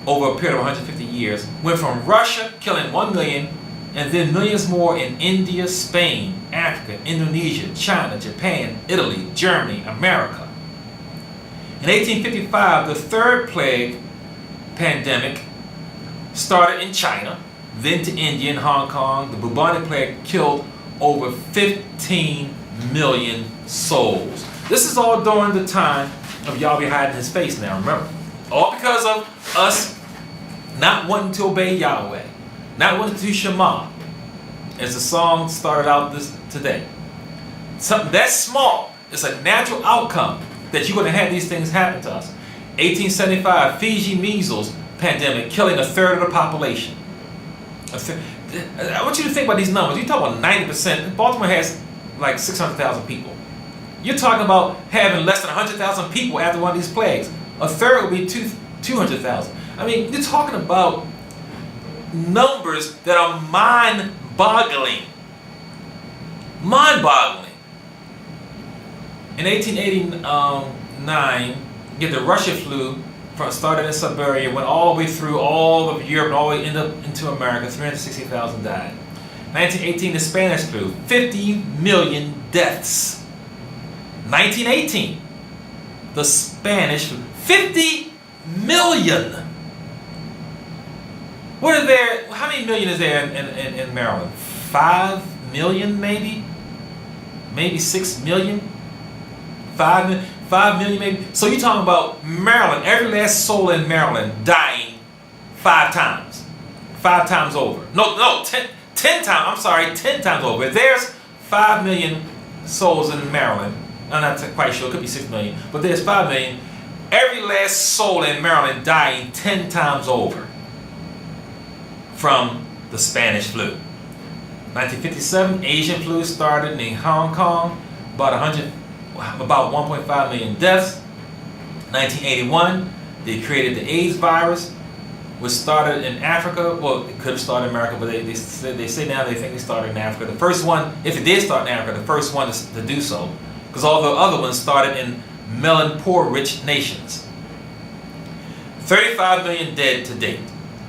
Speaker 2: over a period of 150 years, went from Russia, killing 1 million, and then millions more in India, Spain, Africa, Indonesia, China, Japan, Italy, Germany, America. In 1855, the third plague pandemic started in China, then to India and Hong Kong. The bubonic plague killed over 15 million souls. This is all during the time of Yahweh hiding his face now, remember. All because of us not wanting to obey Yahweh, not wanting to do Shema, as the song started out today. Something that small is a natural outcome that you're going to have these things happen to us. 1875, Fiji measles pandemic, killing a third of the population. I want you to think about these numbers. You're talking about 90%. Baltimore has like 600,000 people. You're talking about having less than 100,000 people after one of these plagues. A third would be 200,000. I mean, you're talking about numbers that are mind-boggling. Mind-boggling. In 1889, you get the Russia flu, started in Siberia, went all the way through all of Europe, and all the way into America. 360,000 died. 1918, the Spanish flu, 50 million deaths. 1918, the Spanish flu, 50 million. What are there? How many million is there in Maryland? 5 million, maybe? Maybe 6 million? 5 million, maybe? So you're talking about Maryland, every last soul in Maryland dying 5 times. 5 times over. No, 10 times. I'm sorry, 10 times over. If there's 5 million souls in Maryland, I'm not quite sure, it could be 6 million, but there's 5 million. Every last soul in Maryland dying 10 times over from the Spanish flu. 1957, Asian flu started in Hong Kong, about 1.5 million deaths. 1981, they created the AIDS virus, which started in Africa. Well, it could have started in America, but they say now they think it started in Africa. The first one, if it did start in Africa, the first one to do so, because all the other ones started in melanin-poor rich nations. 35 million dead to date.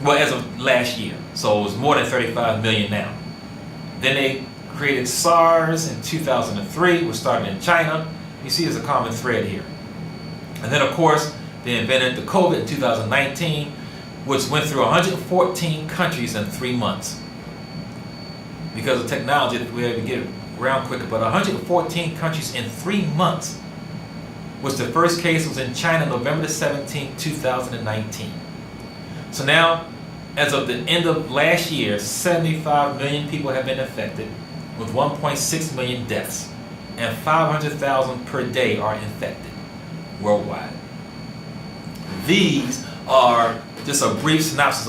Speaker 2: Well, as of last year. So it was more than 35 million now. Then they created SARS in 2003, which started in China. You see there's a common thread here. And then, of course, they invented the COVID in 2019, which went through 114 countries in 3 months. Because of technology, we were able to get it around quicker, but 114 countries in 3 months, which the first case was in China, November 17, 2019. So now, as of the end of last year, 75 million people have been infected, with 1.6 million deaths, and 500,000 per day are infected worldwide. These are just a brief synopsis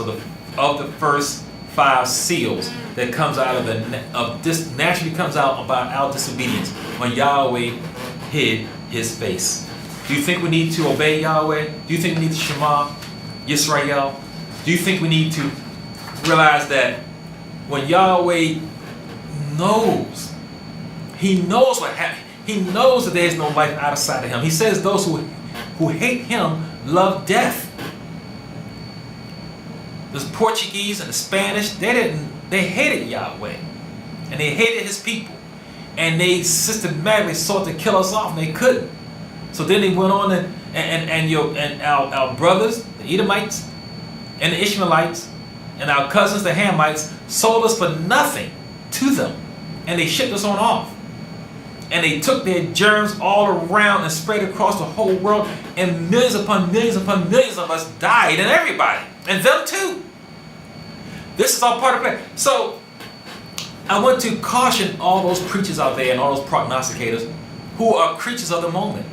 Speaker 2: of the first 5 seals that comes out of this naturally comes out about our disobedience when Yahweh hid his face. Do you think we need to obey Yahweh? Do you think we need to Shema Yisrael? Do you think we need to realize that when Yahweh knows, he knows what happened. He knows that there is no life outside of him. He says those who hate him love death. The Portuguese and the Spanish, they hated Yahweh. And they hated his people. And they systematically sought to kill us off, and they couldn't. So then they went on and our brothers, the Edomites, and the Ishmaelites, and our cousins, the Hamites, sold us for nothing to them. And they shipped us on off. And they took their germs all around and spread across the whole world, and millions upon millions upon millions of us died, and everybody, and them too. This is all part of it. So I want to caution all those preachers out there and all those prognosticators who are creatures of the moment.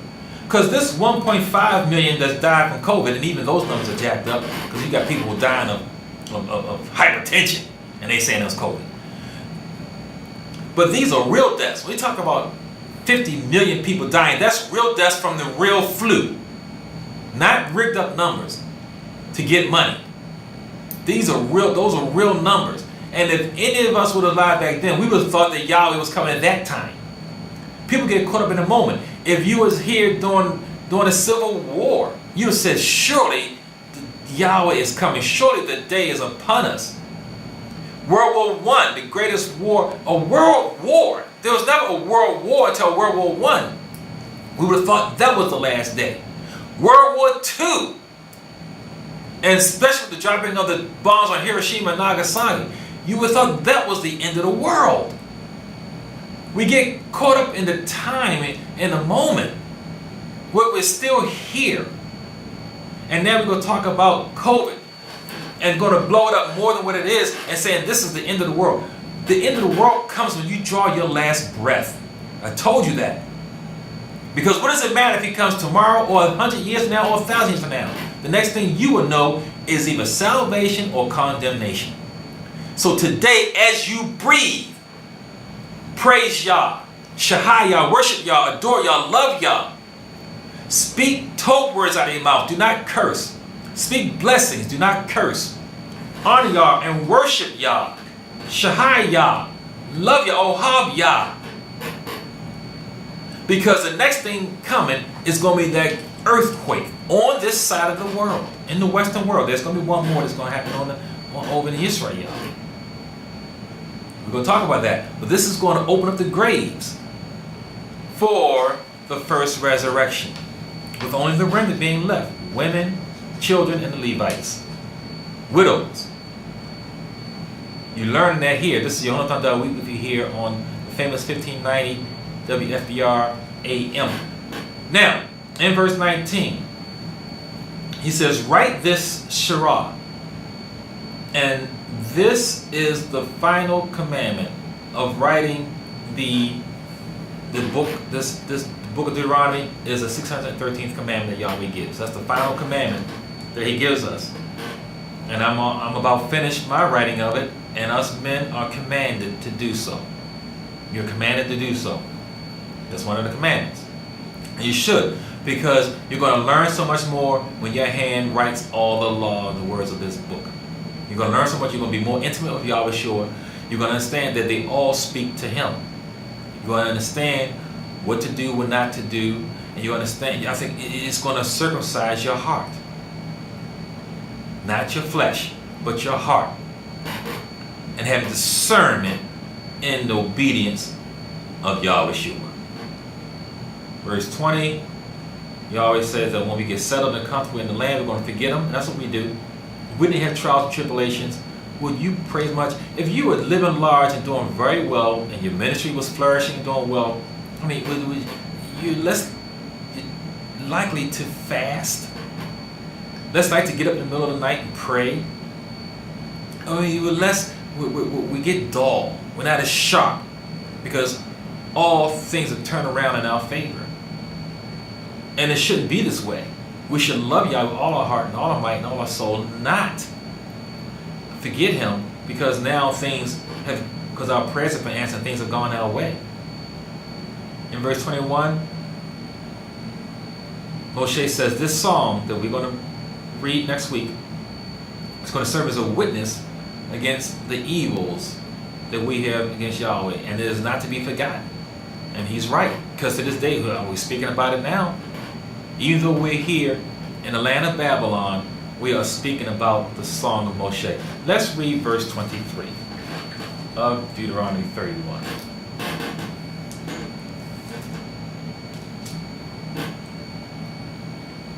Speaker 2: Because this 1.5 million that's died from COVID, and even those numbers are jacked up, because you got people dying of hypertension, and they saying it's COVID. But these are real deaths. When we talk about 50 million people dying. That's real deaths from the real flu. Not rigged up numbers to get money. Those are real numbers. And if any of us would have lied back then, we would have thought that Yahweh was coming at that time. People get caught up in the moment. If you was here during a civil war, you would have said, surely Yahweh is coming. Surely the day is upon us. World War I, the greatest war, a world war. There was never a world war until World War I. We would have thought that was the last day. World War II, and especially the dropping of the bombs on Hiroshima and Nagasaki, you would have thought that was the end of the world. We get caught up in the time, in the moment, where we're still here. And now we're going to talk about COVID and going to blow it up more than what it is and saying this is the end of the world. The end of the world comes when you draw your last breath. I told you that. Because what does it matter if he comes tomorrow or 100 years from now or 1,000 years from now? The next thing you will know is either salvation or condemnation. So today, as you breathe, praise Yah, Shahai Yah, worship Yah, adore Yah, love Yah. Speak Torah words out of your mouth. Do not curse. Speak blessings. Do not curse. Honor Yah and worship Yah. Shahai Yah. Love Yah. Ohab Yah. Because the next thing coming is going to be that earthquake on this side of the world. In the Western world. There's going to be one more that's going to happen over in Israel. We're going to talk about that. But this is going to open up the graves for the first resurrection. With only the remnant being left. Women, children, and the Levites. Widows. You're learning that here. This is Yonatan Dawid with you here on the famous 1590 WFBR AM. Now, in verse 19, he says, write this Shira. And this is the final commandment of writing the book. This book of Deuteronomy is the 613th commandment that Yahweh gives. That's the final commandment that he gives us. And I'm about finished my writing of it, and us men are commanded to do so. You're commanded to do so. That's one of the commandments. And you should, because you're going to learn so much more when your hand writes all the law and the words of this book. You're going to learn so much. You're going to be more intimate with Yahweh Shua. You're going to understand that they all speak to him. You're going to understand what to do, what not to do. And you understand, I think it's going to circumcise your heart. Not your flesh, but your heart. And have discernment in the obedience of Yahweh Shua. Verse 20, Yahweh says that when we get settled and comfortable in the land, we're going to forget him. And that's what we do. We didn't have trials and tribulations. Would you praise much? If you were living large and doing very well, and your ministry was flourishing and doing well, I mean, you're less likely to fast, less likely to get up in the middle of the night and pray. I mean, we get dull. We're not as sharp because all things are turned around in our favor. And it shouldn't be this way. We should love Yah with all our heart and all our might and all our soul, not forget him because now because our prayers have been answered and things have gone our way. In verse 21, Moshe says this song that we're going to read next week is going to serve as a witness against the evils that we have against Yahweh, and it is not to be forgotten. And he's right, because to this day we're speaking about it now. Even though we're here in the land of Babylon, we are speaking about the song of Moshe. Let's read verse 23 of Deuteronomy 31.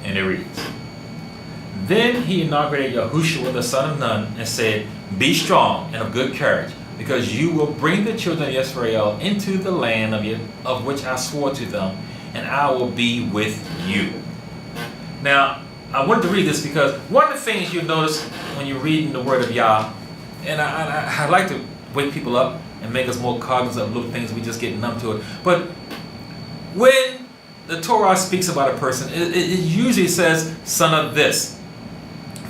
Speaker 2: And it reads, Then he inaugurated Yahushua the son of Nun and said, Be strong and of good courage, because you will bring the children of Israel into the land of which I swore to them, and I will be with you. Now, I wanted to read this because one of the things you notice when you're reading the word of Yah, and I like to wake people up and make us more cognizant of little things, we just get numb to it. But when the Torah speaks about a person, it usually says son of this,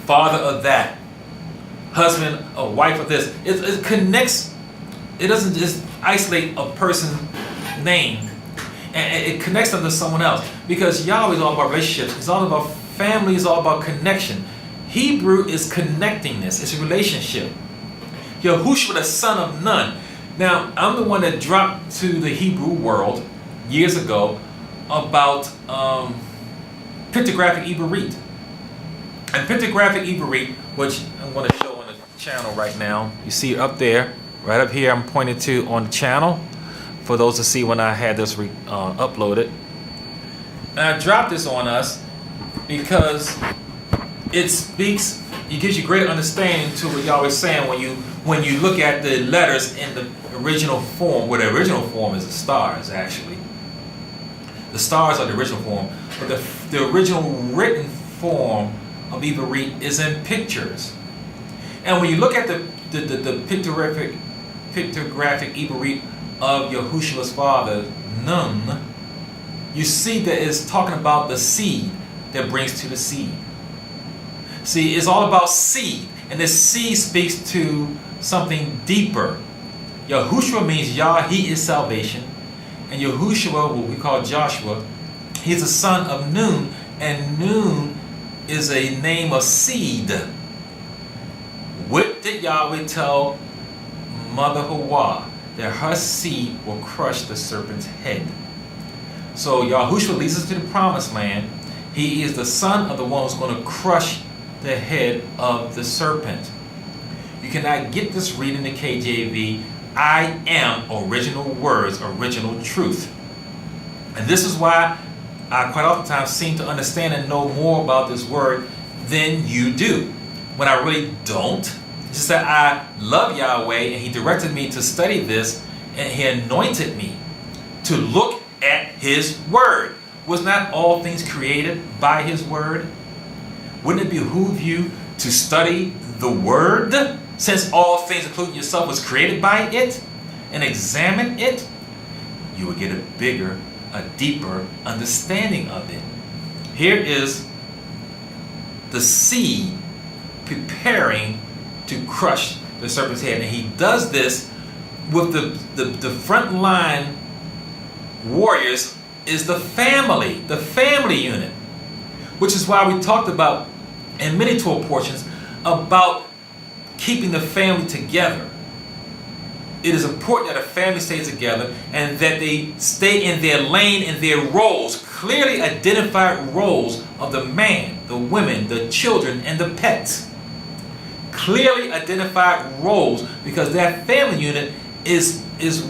Speaker 2: father of that, husband or wife of this. It connects. It doesn't just isolate a person's name. And it connects them to someone else. Because Yahweh is all about relationships. It's all about family. It's all about connection. Hebrew is connectingness. It's a relationship. Yahushua, the son of Nun. Now, I'm the one that dropped to the Hebrew world years ago about pictographic Ibarit. And pictographic Ibarit, which I'm going to show on the channel right now. You see it up there, right up here. I'm pointing to on the channel for those to see when I had this uploaded. And I dropped this on us because it speaks, it gives you great understanding to what Yahweh is saying when you look at the letters in the original form. Well, the original form is the stars, actually. The stars are the original form, but the original written form of Ibarit is in pictures. And when you look at the pictographic Ibarit of Yahushua's father, Nun, you see that it's talking about the seed that brings to the seed. See, it's all about seed, and this seed speaks to something deeper. Yahushua means Yah, he is salvation, and Yahushua, what we call Joshua, he's the son of Nun, and Nun is a name of seed. What did Yahweh tell Mother Hawa? That her seed will crush the serpent's head. So Yahushua leads us to the promised land. He is the son of the one who's going to crush the head of the serpent. You cannot get this read in the KJV. I am original words, original truth. And this is why I quite oftentimes seem to understand and know more about this word than you do. When I really don't. It's just that I love Yahweh and he directed me to study this and he anointed me to look at his word. Was not all things created by his word? Wouldn't it behoove you to study the word, since all things, including yourself, was created by it, and examine it? You will get a bigger, a deeper understanding of it. Here is the seed preparing to crush the serpent's head. And he does this with the front line warriors is the family unit. Which is why we talked about in many Torah portions about keeping the family together. It is important that a family stays together and that they stay in their lane and their roles, clearly identified roles of the man, the women, the children, and the pets. Clearly identified roles, because that family unit is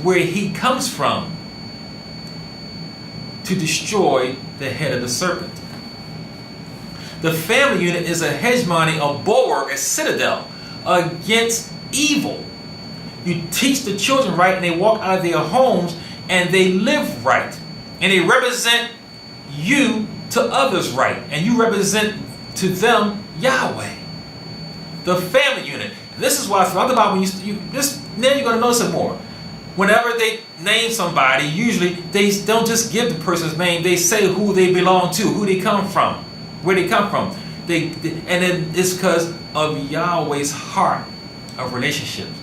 Speaker 2: where he comes from to destroy the head of the serpent. The family unit is a hegemony, a bulwark, a citadel against evil. You teach the children right and they walk out of their homes and they live right. And they represent you to others right. And you represent to them Yahweh. The family unit. This is why throughout the Bible, then you're going to notice it more. Whenever they name somebody, usually they don't just give the person's name. They say who they belong to, who they come from, where they come from. And then it's because of Yahweh's heart of relationships.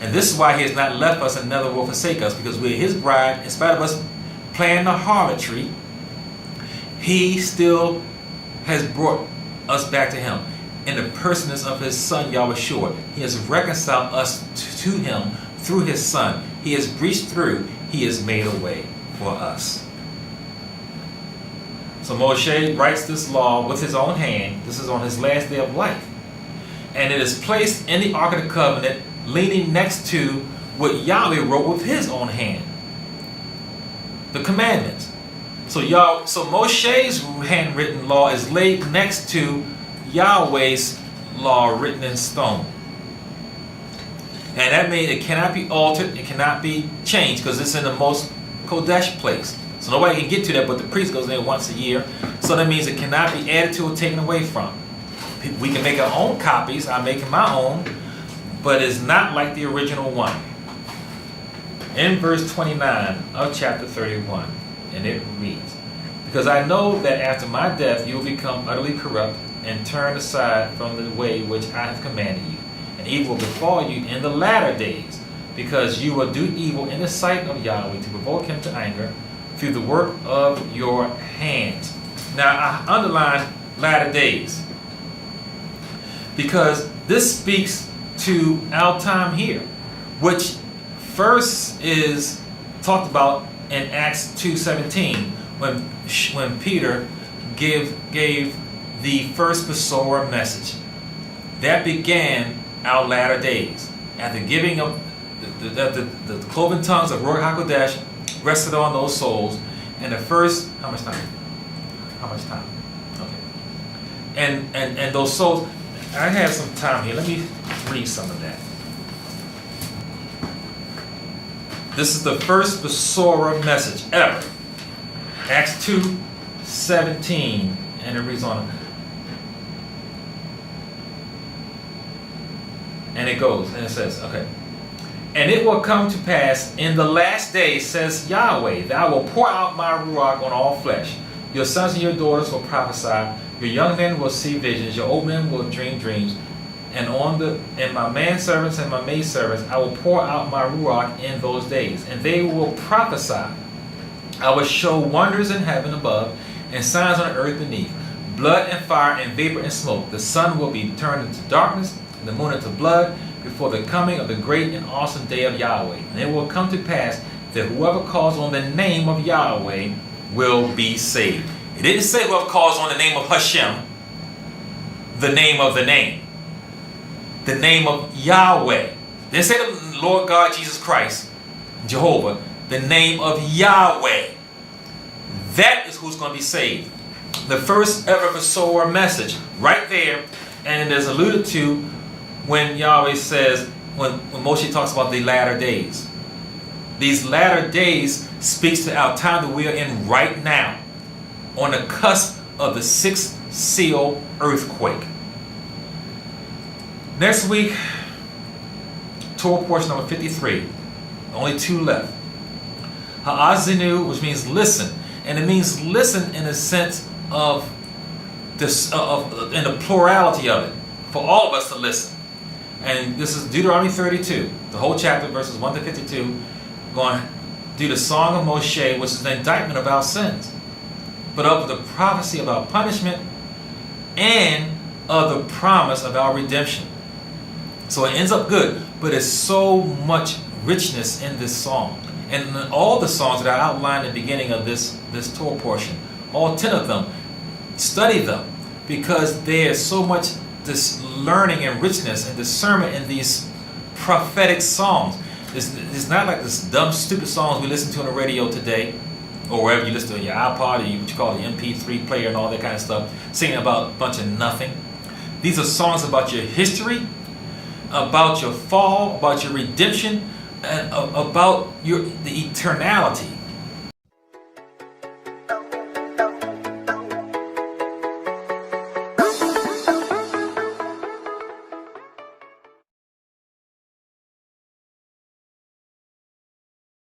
Speaker 2: And this is why he has not left us and never will forsake us, because we're his bride. In spite of us playing the harlotry, he still has brought us back to him. In the personness of his son, Yahushua, he has reconciled us to him through his son. He has breached through. He has made a way for us. So Moshe writes this law with his own hand. This is on his last day of life. And it is placed in the Ark of the Covenant, leaning next to what Yahweh wrote with his own hand. The commandments. So Moshe's handwritten law is laid next to Yahweh's law written in stone. And that means it cannot be altered, it cannot be changed, because it's in the most Kodesh place. So nobody can get to that, but the priest goes there once a year. So that means it cannot be added to or taken away from. We can make our own copies. I'm making my own, but it's not like the original one. In verse 29 of chapter 31, and it reads, "Because I know that after my death you will become utterly corrupt and turn aside from the way which I have commanded you. And evil will befall you in the latter days, because you will do evil in the sight of Yahweh to provoke him to anger, through the work of your hands. Now, I underline latter days because this speaks to our time here, which first is talked about in Acts 2:17 when Peter gave the first Besorah message. That began our latter days. At the giving of the cloven tongues of Ruach HaKodesh rested on those souls, and the first, how much time? Okay. And those souls, I have some time here. Let me read some of that. This is the first Besorah message ever. Acts 2:17, and it reads on. And it goes, and it says, okay. And it will come to pass in the last days, says Yahweh, that I will pour out my Ruach on all flesh. Your sons and your daughters will prophesy. Your young men will see visions. Your old men will dream dreams. And my manservants and my maidservants, I will pour out my Ruach in those days. And they will prophesy. I will show wonders in heaven above and signs on the earth beneath. Blood and fire and vapor and smoke. The sun will be turned into darkness, the moon into blood, before the coming of the great and awesome day of Yahweh. And it will come to pass that whoever calls on the name of Yahweh will be saved. It didn't say whoever calls on the name of Hashem, the name of the name. The name of Yahweh. It didn't say the Lord God Jesus Christ, Jehovah, the name of Yahweh. That is who's going to be saved. The first ever Besorah message, right there, and it is alluded to when Yahweh says, when Moshe talks about the latter days. These latter days speaks to our time that we are in right now, on the cusp of the sixth seal earthquake. Next week, Torah portion number 53. Only two left. Ha'azinu, which means listen, and it means listen in the sense of this, in the plurality of it, for all of us to listen. And this is Deuteronomy 32, the whole chapter, verses 1 to 52, going to do the song of Moshe, which is an indictment of our sins, but of the prophecy of our punishment and of the promise of our redemption. So it ends up good, but there's so much richness in this song. And in all the songs that I outlined at the beginning of this Torah portion, all 10 of them, study them, because there's so much this learning and richness and discernment in these prophetic songs. It's not like this dumb, stupid songs we listen to on the radio today, or wherever you listen to your iPod, or what you call the MP3 player and all that kind of stuff, singing about a bunch of nothing. These are songs about your history, about your fall, about your redemption, and about the eternality.